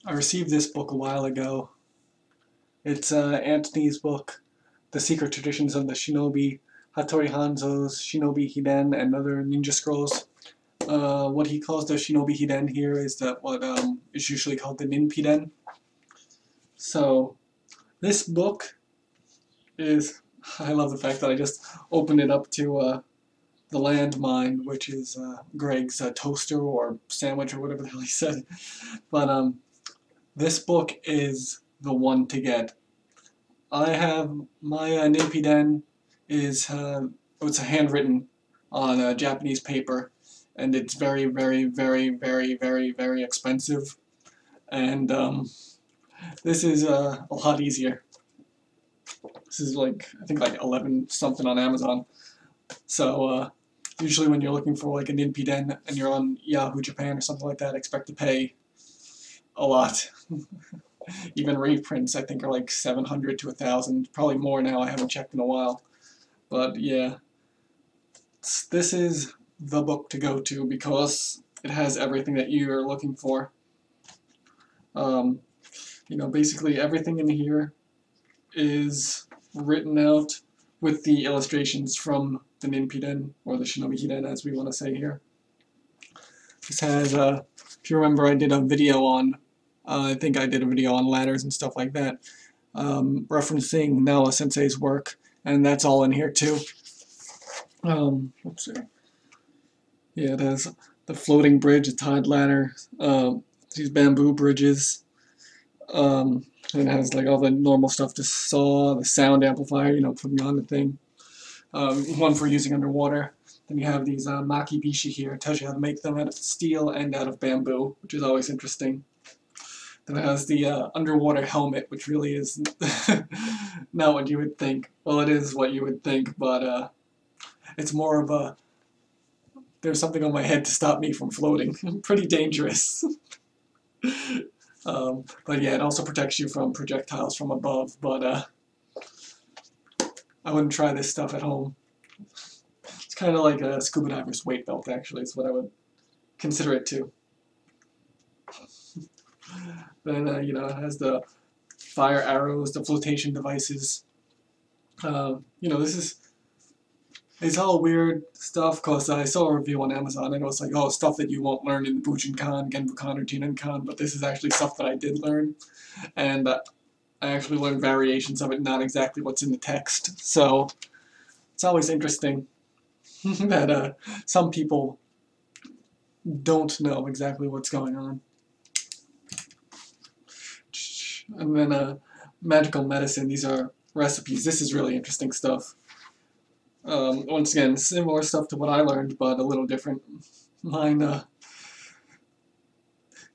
I received this book a while ago. It's Antony's book, The Secret Traditions of the Shinobi, Hattori Hanzo's Shinobi Hiden, and other ninja scrolls. What he calls the Shinobi Hiden here is that what is usually called the Ninpiden. So this book is, I love the fact that I just opened it up to the landmine, which is Greg's toaster or sandwich or whatever the hell he said. But this book is the one to get. I have my Ninpiden is it's handwritten on Japanese paper, and it's very, very, very, very, very, very expensive. And this is a lot easier. This is like, I think like 11 something on Amazon. So usually when you're looking for like a Ninpiden and you're on Yahoo Japan or something like that, expect to pay a lot. Even reprints I think are like 700 to 1,000, probably more now, I haven't checked in a while. But yeah, this is the book to go to because it has everything that you're looking for. You know, basically everything in here is written out with the illustrations from the Ninpiden, or the Shinobi Hiden as we want to say here. This has, if you remember, I did a video on, I think I did a video on ladders and stuff like that, referencing Nawa Sensei's work, and that's all in here too. Let's see. Yeah, it has the floating bridge, a tied ladder, these bamboo bridges. It has like all the normal stuff to saw, the sound amplifier, you know, putting on the thing. One for using underwater. Then you have these maki bishi here. It tells you how to make them out of steel and out of bamboo, which is always interesting. Then it has the underwater helmet, which really is not what you would think. Well, it is what you would think, but it's more of a, there's something on my head to stop me from floating. Pretty dangerous. But yeah, it also protects you from projectiles from above, but I wouldn't try this stuff at home. It's kind of like a scuba diver's weight belt, actually, is what I would consider it too. Then, you know, it has the fire arrows, the flotation devices. You know, it's all weird stuff, because I saw a review on Amazon and it was like, oh, stuff that you won't learn in Bujinkan, Genbukan, or Jinenkan, but this is actually stuff that I did learn, and I actually learned variations of it, not exactly what's in the text, so it's always interesting that some people don't know exactly what's going on. And then magical medicine, these are recipes. This is really interesting stuff. Once again, similar stuff to what I learned, but a little different. Mine,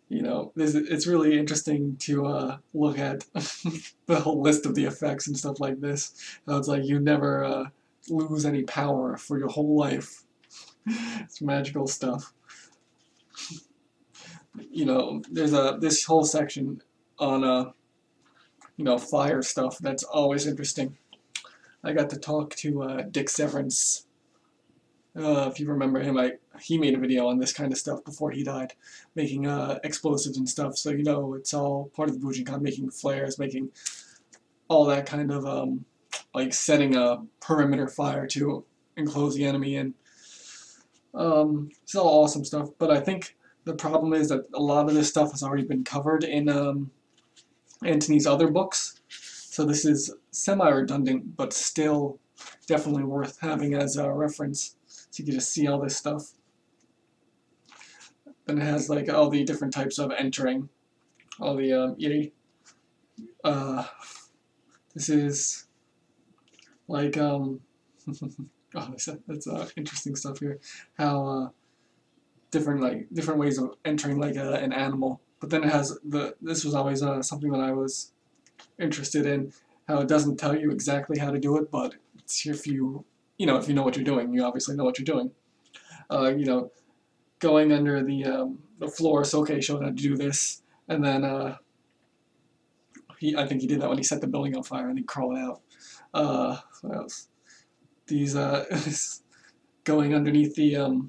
you know, it's really interesting to look at the whole list of the effects and stuff like this. It's like you never lose any power for your whole life. It's magical stuff. You know, there's this whole section on you know, fire stuff that's always interesting. I got to talk to Dick Severance. If you remember him, he made a video on this kind of stuff before he died, making explosives and stuff. So you know, it's all part of the Bujinkan, making flares, making all that kind of like setting a perimeter fire to enclose the enemy in. It's all awesome stuff. But I think the problem is that a lot of this stuff has already been covered in Antony's other books. So this is semi-redundant, but still definitely worth having as a reference, so you can just see all this stuff. Then it has like all the different types of entering, all the this is like oh, that's interesting stuff here. How different ways of entering like an animal. But then it has this was always something that I was interested in, how it doesn't tell you exactly how to do it, but it's if you know what you're doing, you obviously know what you're doing. You know, going under the floor, Soke showed how to do this, and then I think he did that when he set the building on fire and he crawled out. What else? These going underneath the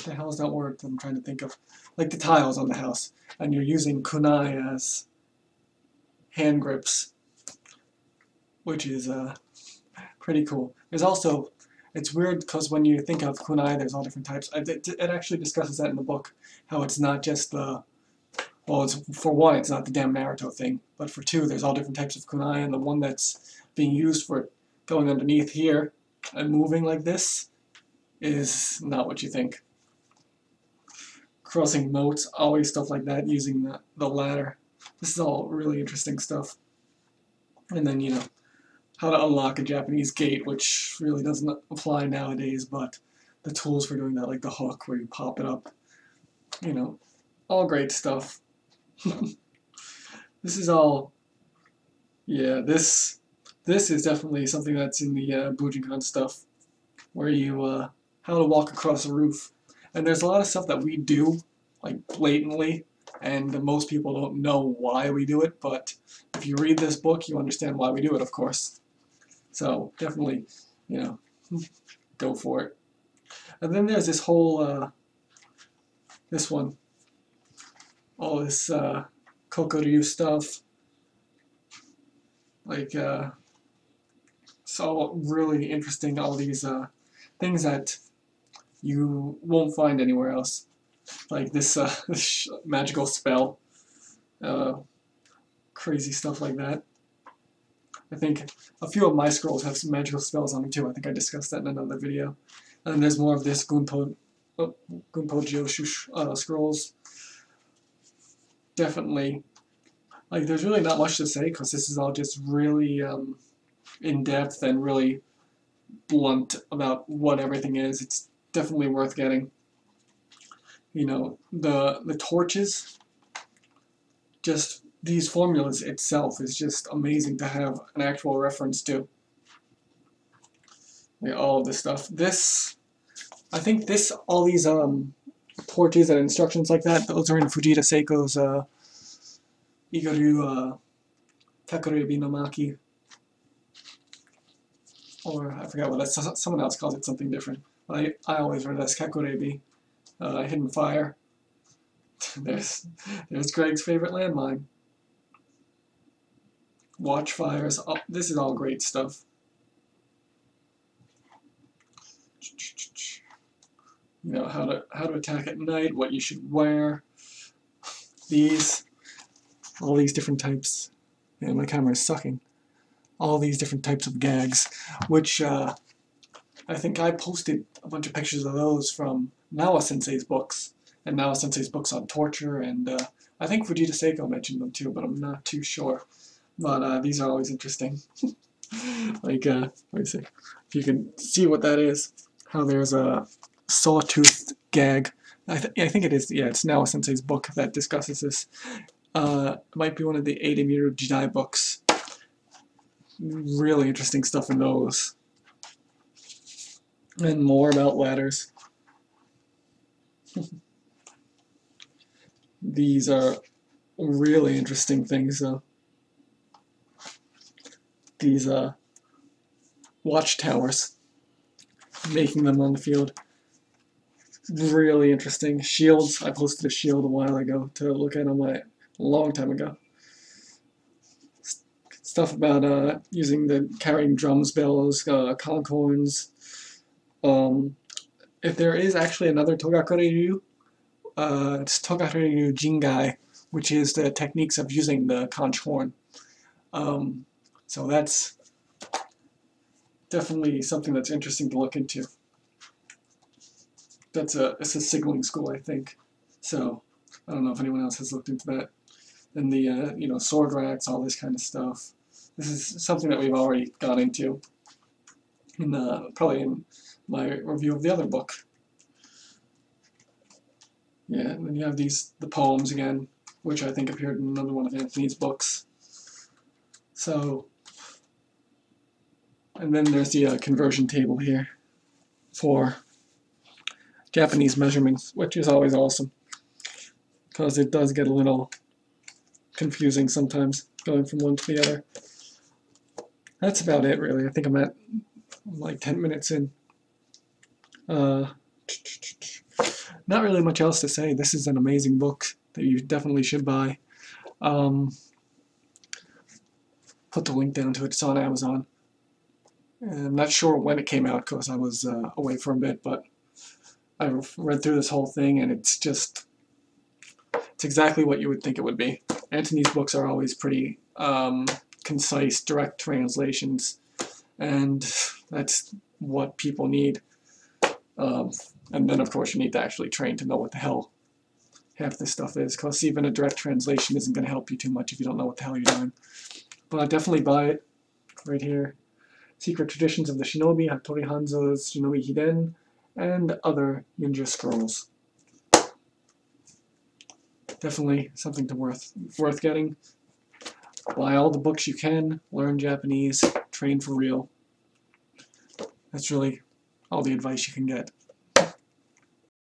the hell is that word that I'm trying to think of? Like the tiles on the house, and you're using kunai as hand grips, which is pretty cool. There's also, it's weird because when you think of kunai, there's all different types. It actually discusses that in the book, how it's not just the, well, it's, for one, it's not the damn Naruto thing, but for two, there's all different types of kunai, and the one that's being used for going underneath here and moving like this is not what you think. Crossing moats, always stuff like that, using the ladder. This is all really interesting stuff. And then, you know, how to unlock a Japanese gate, which really doesn't apply nowadays, but the tools for doing that, like the hook where you pop it up, you know, all great stuff. This is all, yeah, this is definitely something that's in the Bujinkan stuff, where you, how to walk across a roof. And there's a lot of stuff that we do, like blatantly, and most people don't know why we do it, but if you read this book, you understand why we do it, of course. So definitely, you know, go for it. And then there's this whole, this one, all this Kokoryu stuff, like, it's all really interesting, all these things that you won't find anywhere else. Like this, this magical spell, crazy stuff like that. I think a few of my scrolls have some magical spells on them too. I think I discussed that in another video. And there's more of this Gunpo Gyoshu scrolls. Definitely, like, there's really not much to say because this is all just really in-depth and really blunt about what everything is. It's definitely worth getting. You know, the torches, just these formulas itself is just amazing to have an actual reference to. Like, all of this stuff. This, I think this, all these torches and instructions like that, those are in Fujita Seiko's Igaru Takurebi no Maki. Or I forgot what that's, someone else calls it something different. I always read it as Kakurebi, Hidden Fire. There's Greg's favorite landmine. Watch fires. Oh, this is all great stuff. You know, how to attack at night, what you should wear. All these different types. Man, my camera is sucking. All these different types of gags, which I think I posted a bunch of pictures of those from Nawa Sensei's books, and Nawa Sensei's books on torture, and I think Fujita Seiko mentioned them too, but I'm not too sure. But these are always interesting. Like, let me see. If you can see what that is, how there's a sawtooth gag. I think it is, yeah, it's Nawa Sensei's book that discusses this. It might be one of the Eidemiru Jidai books. Really interesting stuff in those. And more about ladders. These are really interesting things, though. These watchtowers, making them on the field. Really interesting. Shields. I posted a shield a while ago to look at a long time ago. Stuff about using carrying drums, bellows, conch horns. If there is actually another Togakure-ryu, it's Togakure-ryu Jingai, which is the techniques of using the conch horn. So that's definitely something that's interesting to look into. It's a signaling school, I think. So I don't know if anyone else has looked into that. And the you know, sword racks, all this kind of stuff. This is something that we've already got into, probably in my review of the other book. Yeah, and then you have the poems again, which I think appeared in another one of Antony's books. So, and then there's the conversion table here for Japanese measurements, which is always awesome, because it does get a little confusing sometimes, going from one to the other. That's about it, really. I think I'm at like 10 minutes in. not really much else to say. This is an amazing book that you definitely should buy. Put the link down to it. It's on Amazon. And I'm not sure when it came out because I was away for a bit, but I read through this whole thing, and it's exactly what you would think it would be. Antony's books are always pretty concise, direct translations, and that's what people need. And then, of course, you need to actually train to know what the hell half this stuff is, because even a direct translation isn't going to help you too much if you don't know what the hell you're doing. But definitely buy it right here. Secret Traditions of the Shinobi, Hattori Hanzo's Shinobi Hiden, and other ninja scrolls. Definitely something worth getting. Buy all the books you can, learn Japanese, train for real. That's really all the advice you can get.